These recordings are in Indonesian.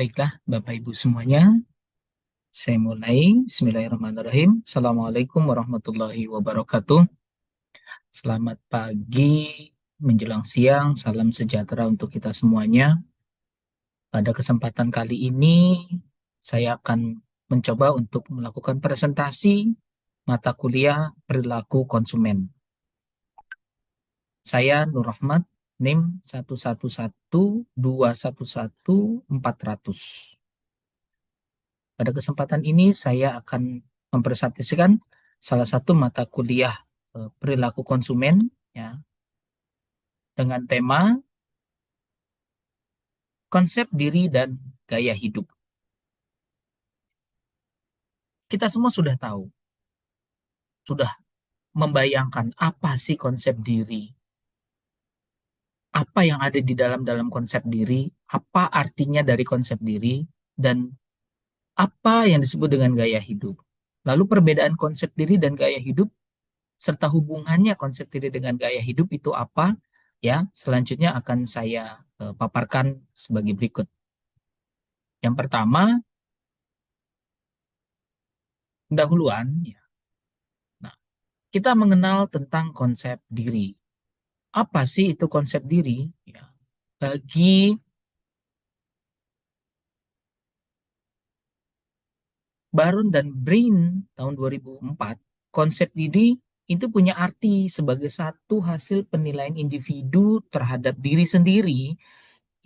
Baiklah, Bapak Ibu semuanya, saya mulai. Bismillahirrahmanirrahim. Assalamualaikum warahmatullahi wabarakatuh. Selamat pagi, menjelang siang, salam sejahtera untuk kita semuanya. Pada kesempatan kali ini, saya akan mencoba untuk melakukan presentasi mata kuliah perilaku konsumen. Saya Nur Rahmat, NIM 111211400. Pada kesempatan ini saya akan mempresentasikan salah satu mata kuliah perilaku konsumen ya dengan tema konsep diri dan gaya hidup. Kita semua sudah tahu, sudah membayangkan apa sih konsep diri, apa yang ada di dalam konsep diri, apa artinya dari konsep diri, dan apa yang disebut dengan gaya hidup. Lalu perbedaan konsep diri dan gaya hidup serta hubungannya konsep diri dengan gaya hidup itu apa? Ya, selanjutnya akan saya paparkan sebagai berikut. Yang pertama, pendahuluan. Ya. Nah, kita mengenal tentang konsep diri. Apa sih itu konsep diri? Ya. Bagi Baron dan Brain tahun 2004, konsep diri itu punya arti sebagai satu hasil penilaian individu terhadap diri sendiri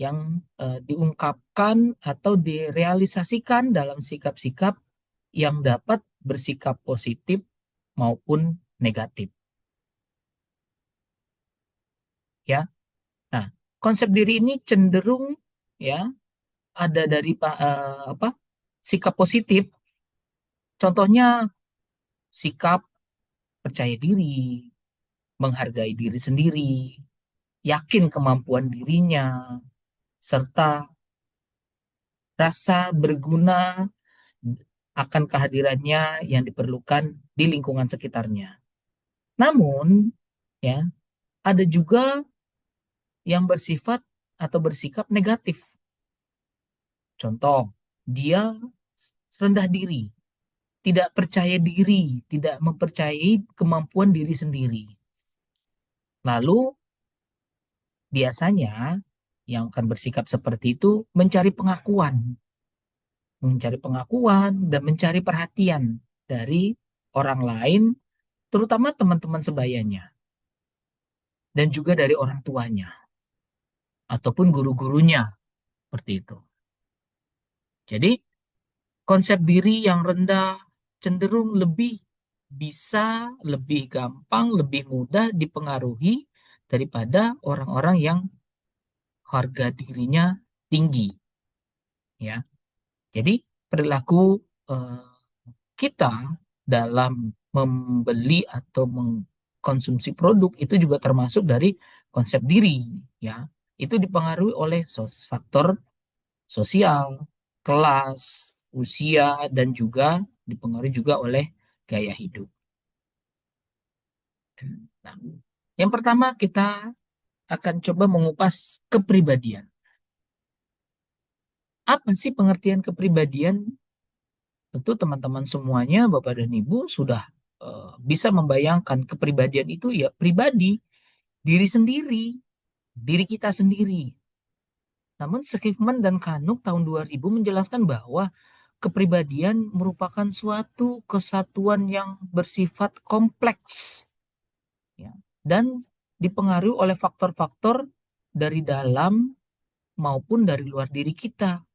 yang diungkapkan atau direalisasikan dalam sikap-sikap yang dapat bersikap positif maupun negatif, ya. Nah, konsep diri ini cenderung ya ada dari apa? Sikap positif. Contohnya sikap percaya diri, menghargai diri sendiri, yakin kemampuan dirinya, serta rasa berguna akan kehadirannya yang diperlukan di lingkungan sekitarnya. Namun, ya, ada juga yang bersifat atau bersikap negatif. Contoh, dia rendah diri, tidak percaya diri, tidak mempercayai kemampuan diri sendiri. Lalu, biasanya yang akan bersikap seperti itu mencari pengakuan dan mencari perhatian dari orang lain, terutama teman-teman sebayanya, dan juga dari orang tuanya ataupun guru-gurunya, seperti itu. Jadi, konsep diri yang rendah cenderung lebih gampang, lebih mudah dipengaruhi daripada orang-orang yang harga dirinya tinggi, ya. Jadi perilaku eh, kita dalam membeli atau mengkonsumsi produk itu juga termasuk dari konsep diri, ya. Itu dipengaruhi oleh faktor sosial, kelas, usia, dan juga dipengaruhi juga oleh gaya hidup. Nah, yang pertama kita akan coba mengupas kepribadian. Apa sih pengertian kepribadian? Tentu teman-teman semuanya, Bapak dan Ibu, sudah bisa membayangkan kepribadian itu ya pribadi, diri sendiri, diri kita sendiri. Namun Schiffman dan Kanuk tahun 2000 menjelaskan bahwa kepribadian merupakan suatu kesatuan yang bersifat kompleks, ya, dan dipengaruhi oleh faktor-faktor dari dalam maupun dari luar diri kita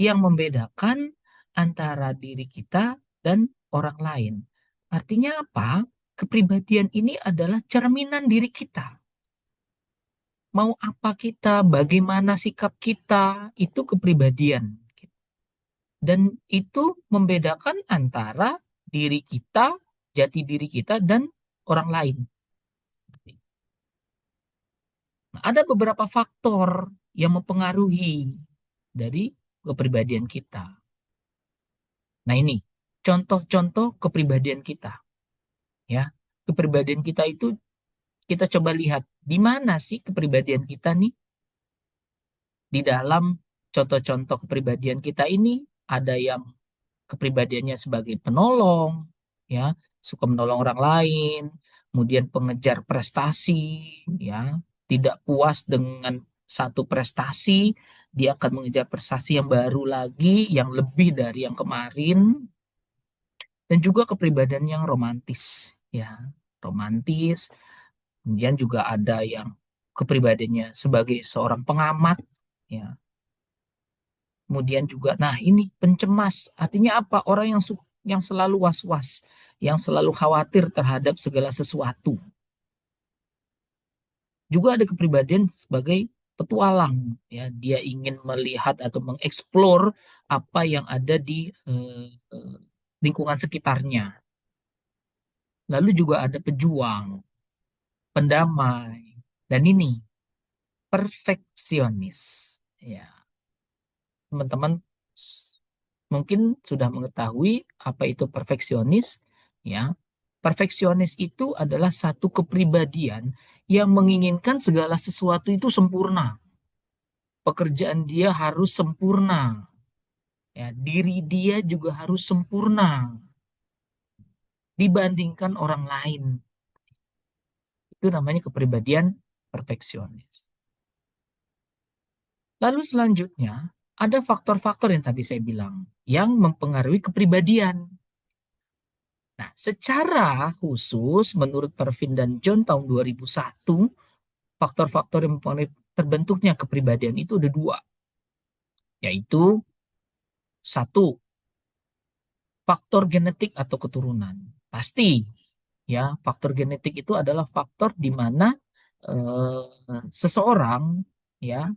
yang membedakan antara diri kita dan orang lain. Artinya apa? Kepribadian ini adalah cerminan diri kita. Mau apa kita, bagaimana sikap kita, itu kepribadian. Dan itu membedakan antara diri kita, jati diri kita, dan orang lain. Nah, ada beberapa faktor yang mempengaruhi dari kepribadian kita. Nah, ini contoh-contoh kepribadian kita, ya. Kepribadian kita itu kita coba lihat di mana sih kepribadian kita nih di dalam contoh-contoh kepribadian kita ini ada yang kepribadiannya sebagai penolong, ya, suka menolong orang lain, kemudian pengejar prestasi, ya, tidak puas dengan satu prestasi, dia akan mengejar prestasi yang baru lagi, yang lebih dari yang kemarin, dan juga kepribadian yang romantis, ya, romantis. Kemudian juga ada yang kepribadiannya sebagai seorang pengamat, ya. Kemudian juga, nah ini pencemas, artinya apa? Orang yang selalu was-was, yang selalu khawatir terhadap segala sesuatu. Juga ada kepribadian sebagai petualang, ya. Dia ingin melihat atau mengeksplor apa yang ada di lingkungan sekitarnya. Lalu juga ada pejuang, pendamai, dan ini perfeksionis. Ya, teman-teman mungkin sudah mengetahui apa itu perfeksionis, ya. Perfeksionis itu adalah satu kepribadian yang menginginkan segala sesuatu itu sempurna. Pekerjaan dia harus sempurna, ya. Diri dia juga harus sempurna dibandingkan orang lain. Itu namanya kepribadian perfeksionis. Lalu selanjutnya ada faktor-faktor yang tadi saya bilang yang mempengaruhi kepribadian. Nah, secara khusus menurut Pervin dan John tahun 2001, faktor-faktor yang mempengaruhi terbentuknya kepribadian itu ada dua, yaitu satu, faktor genetik atau keturunan. Pasti, ya, faktor genetik itu adalah faktor di mana seseorang, ya,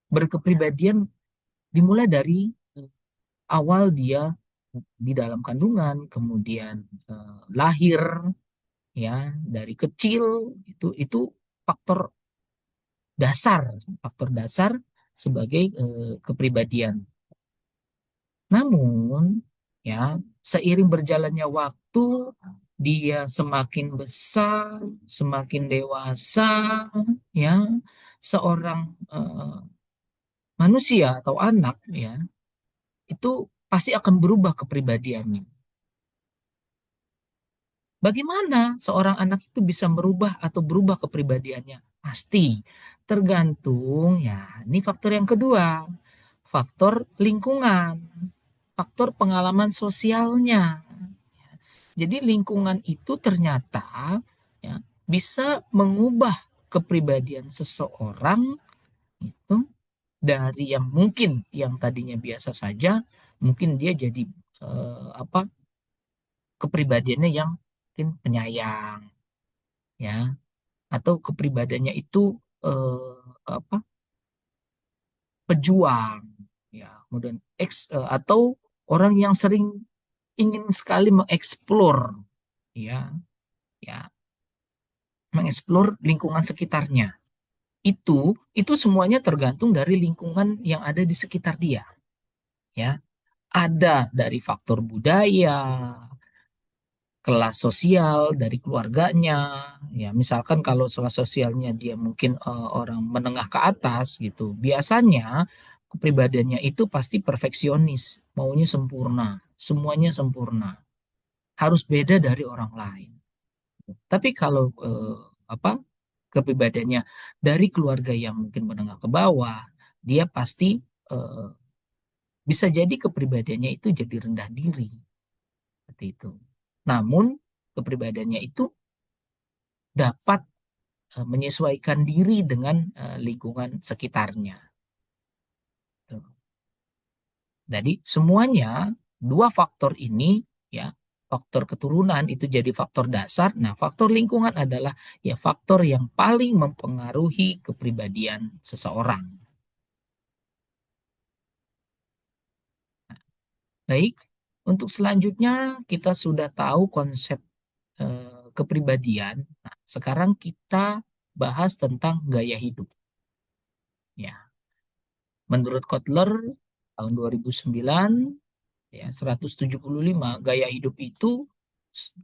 berkepribadian dimulai dari awal dia di dalam kandungan, kemudian lahir, ya, dari kecil, itu faktor dasar, faktor dasar sebagai kepribadian. Namun, ya, seiring berjalannya waktu, dia semakin besar, semakin dewasa, ya, seorang manusia atau anak, ya, itu pasti akan berubah kepribadiannya. Bagaimana seorang anak itu bisa merubah atau berubah kepribadiannya? Pasti tergantung, ya, ini faktor yang kedua, faktor lingkungan, faktor pengalaman sosialnya. Jadi lingkungan itu ternyata, ya, bisa mengubah kepribadian seseorang itu dari yang mungkin yang tadinya biasa saja, mungkin dia jadi apa, kepribadiannya yang mungkin penyayang, ya, atau kepribadiannya itu apa, pejuang, ya, kemudian atau orang yang sering ingin sekali mengeksplor, ya, ya, mengeksplor lingkungan sekitarnya. Itu semuanya tergantung dari lingkungan yang ada di sekitar dia, ya. Ada dari faktor budaya, kelas sosial dari keluarganya, ya. Misalkan kalau kelas sosialnya dia mungkin orang menengah ke atas gitu, biasanya kepribadiannya itu pasti perfeksionis, maunya sempurna, semuanya sempurna, harus beda dari orang lain. Tapi kalau apa, kepribadiannya dari keluarga yang mungkin menengah ke bawah, dia pasti eh, bisa jadi kepribadiannya itu jadi rendah diri, seperti itu. Namun kepribadiannya itu dapat menyesuaikan diri dengan lingkungan sekitarnya. Tuh. Jadi semuanya dua faktor ini, ya, faktor keturunan itu jadi faktor dasar. Nah, faktor lingkungan adalah, ya, faktor yang paling mempengaruhi kepribadian seseorang. Baik, untuk selanjutnya kita sudah tahu konsep kepribadian. Nah, sekarang kita bahas tentang gaya hidup. Ya, menurut Kotler tahun 2009, ya, 175, gaya hidup itu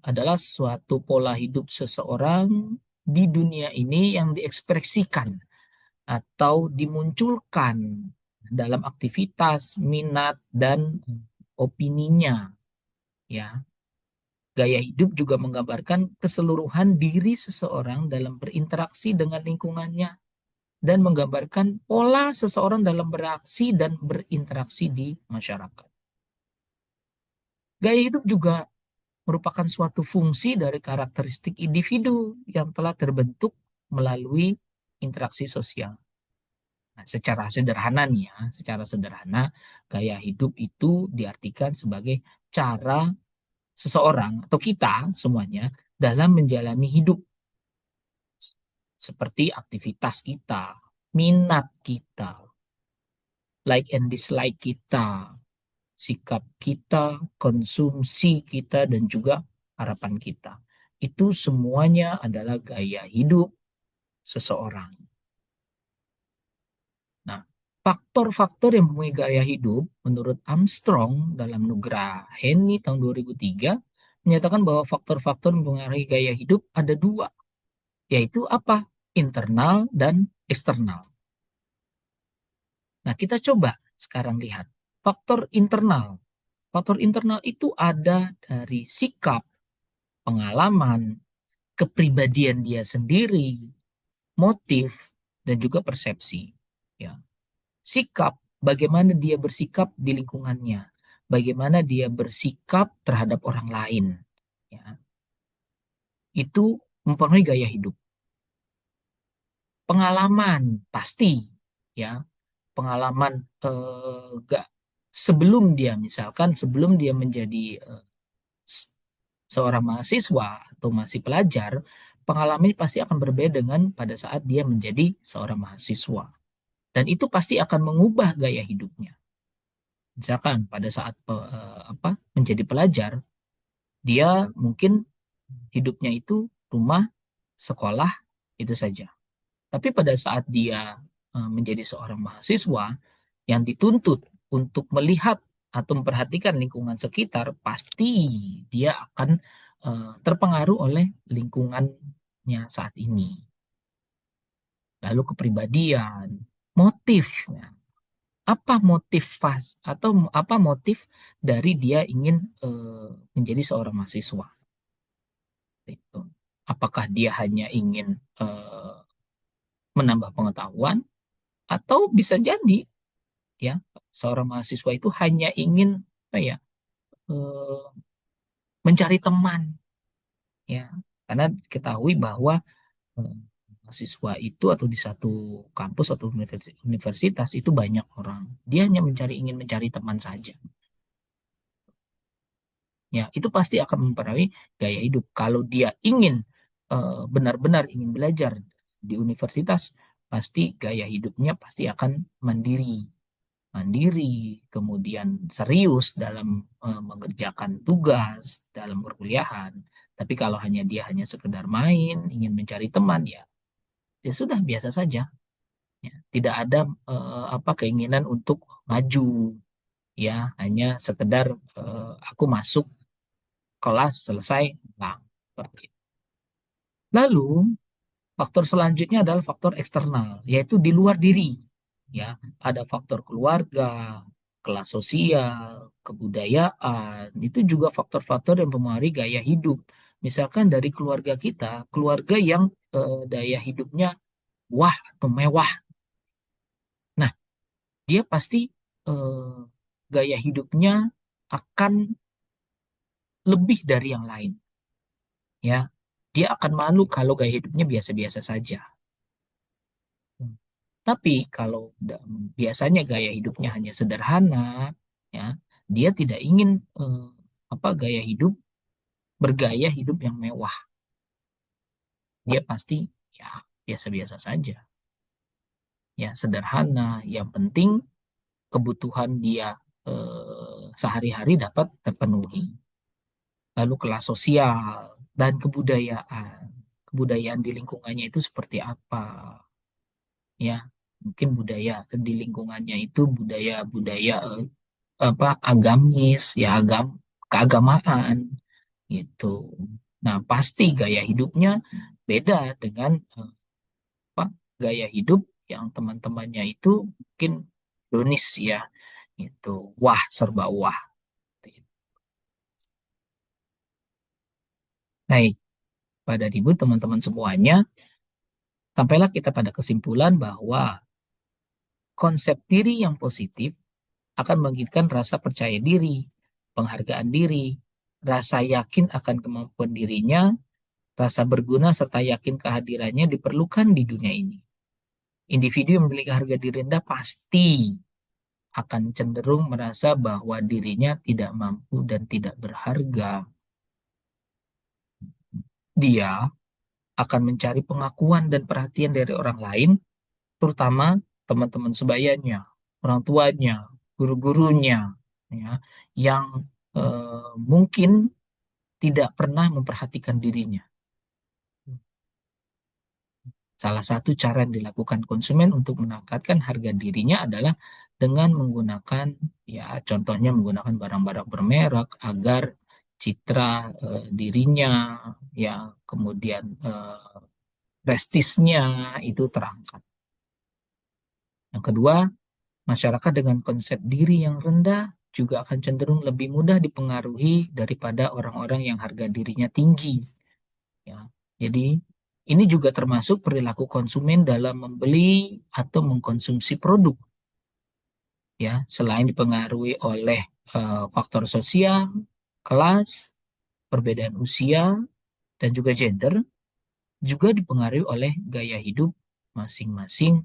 adalah suatu pola hidup seseorang di dunia ini yang diekspresikan atau dimunculkan dalam aktivitas, minat, dan opininya. Ya, gaya hidup juga menggambarkan keseluruhan diri seseorang dalam berinteraksi dengan lingkungannya dan menggambarkan pola seseorang dalam beraksi dan berinteraksi di masyarakat. Gaya hidup juga merupakan suatu fungsi dari karakteristik individu yang telah terbentuk melalui interaksi sosial. Nah, secara sederhana nih ya, secara sederhana, gaya hidup itu diartikan sebagai cara seseorang atau kita semuanya dalam menjalani hidup, seperti aktivitas kita, minat kita, like and dislike kita, sikap kita, konsumsi kita, dan juga harapan kita. Itu semuanya adalah gaya hidup seseorang. Nah, faktor-faktor yang mempunyai gaya hidup menurut Armstrong dalam Nugra Henny tahun 2003 menyatakan bahwa faktor-faktor yang mempengaruhi gaya hidup ada dua, yaitu apa? Internal dan eksternal. Nah, kita coba sekarang lihat faktor internal. Faktor internal itu ada dari sikap, pengalaman, kepribadian dia sendiri, motif, dan juga persepsi. Ya. Sikap, bagaimana dia bersikap di lingkungannya, bagaimana dia bersikap terhadap orang lain. Ya. Itu mempengaruhi gaya hidup. Pengalaman, pasti. Ya, pengalaman gak sebelum dia misalkan sebelum dia menjadi seorang mahasiswa atau masih pelajar, pengalamannya pasti akan berbeda dengan pada saat dia menjadi seorang mahasiswa. Dan itu pasti akan mengubah gaya hidupnya. Misalkan pada saat menjadi pelajar, dia mungkin hidupnya itu rumah, sekolah, itu saja. Tapi pada saat dia menjadi seorang mahasiswa yang dituntut untuk melihat atau memperhatikan lingkungan sekitar, pasti dia akan terpengaruh oleh lingkungannya saat ini. Lalu kepribadian, motif. Nah, apa motif dari dia ingin menjadi seorang mahasiswa? Itu. Apakah dia hanya ingin menambah pengetahuan atau bisa jadi ya seorang mahasiswa itu hanya ingin apa ya eh, mencari teman ya karena ketahui bahwa eh, mahasiswa itu atau di satu kampus atau universitas itu banyak orang dia hanya ingin mencari teman saja ya itu pasti akan mempengaruhi gaya hidup kalau dia ingin benar-benar ingin belajar di universitas pasti gaya hidupnya pasti akan mandiri, kemudian serius dalam mengerjakan tugas dalam perkuliahan. Tapi kalau dia hanya sekedar main, ingin mencari teman ya, ya sudah biasa saja. Ya. Tidak ada keinginan untuk maju, ya hanya sekedar aku masuk kelas selesai, nah, seperti itu. Lalu faktor selanjutnya adalah faktor eksternal, yaitu di luar diri. Ya, ada faktor keluarga, kelas sosial, kebudayaan, itu juga faktor-faktor yang mempengaruhi gaya hidup. Misalkan dari keluarga kita, keluarga yang daya hidupnya wah atau mewah. Nah, dia pasti eh, gaya hidupnya akan lebih dari yang lain. Ya, dia akan malu kalau gaya hidupnya biasa-biasa saja. Tapi kalau biasanya gaya hidupnya hanya sederhana, ya, dia tidak ingin gaya hidup bergaya hidup yang mewah. Dia pasti ya biasa-biasa saja, ya sederhana. Yang penting kebutuhan dia sehari-hari dapat terpenuhi. Lalu kelas sosial dan kebudayaan, kebudayaan di lingkungannya itu seperti apa, ya mungkin budaya di lingkungannya itu budaya-budaya agamis ya keagamaan gitu. Nah, pasti gaya hidupnya beda dengan apa gaya hidup yang teman-temannya itu mungkin hedonis ya, itu wah serba wah. Baik, pada ibu teman-teman semuanya, sampailah kita pada kesimpulan bahwa konsep diri yang positif akan membangkitkan rasa percaya diri, penghargaan diri, rasa yakin akan kemampuan dirinya, rasa berguna serta yakin kehadirannya diperlukan di dunia ini. Individu yang memiliki harga diri rendah pasti akan cenderung merasa bahwa dirinya tidak mampu dan tidak berharga. Dia akan mencari pengakuan dan perhatian dari orang lain, terutama teman-teman sebayanya, orang tuanya, guru-gurunya, ya, yang mungkin tidak pernah memperhatikan dirinya. Salah satu cara yang dilakukan konsumen untuk meningkatkan harga dirinya adalah dengan menggunakan, ya contohnya menggunakan barang-barang bermerek agar citra dirinya, ya kemudian prestisnya itu terangkat. Yang kedua, masyarakat dengan konsep diri yang rendah juga akan cenderung lebih mudah dipengaruhi daripada orang-orang yang harga dirinya tinggi. Ya, jadi ini juga termasuk perilaku konsumen dalam membeli atau mengkonsumsi produk. Ya, selain dipengaruhi oleh faktor sosial, kelas, perbedaan usia, dan juga gender, juga dipengaruhi oleh gaya hidup masing-masing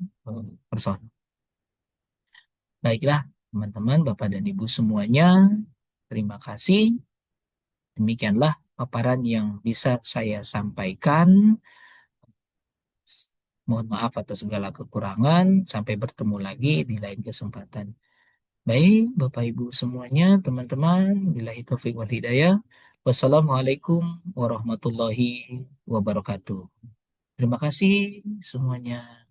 person. Baiklah, teman-teman, Bapak dan Ibu semuanya, terima kasih. Demikianlah paparan yang bisa saya sampaikan. Mohon maaf atas segala kekurangan. Sampai bertemu lagi di lain kesempatan. Baik, Bapak Ibu semuanya, teman-teman, billahi taufiq wal hidayah. Wassalamualaikum warahmatullahi wabarakatuh. Terima kasih semuanya.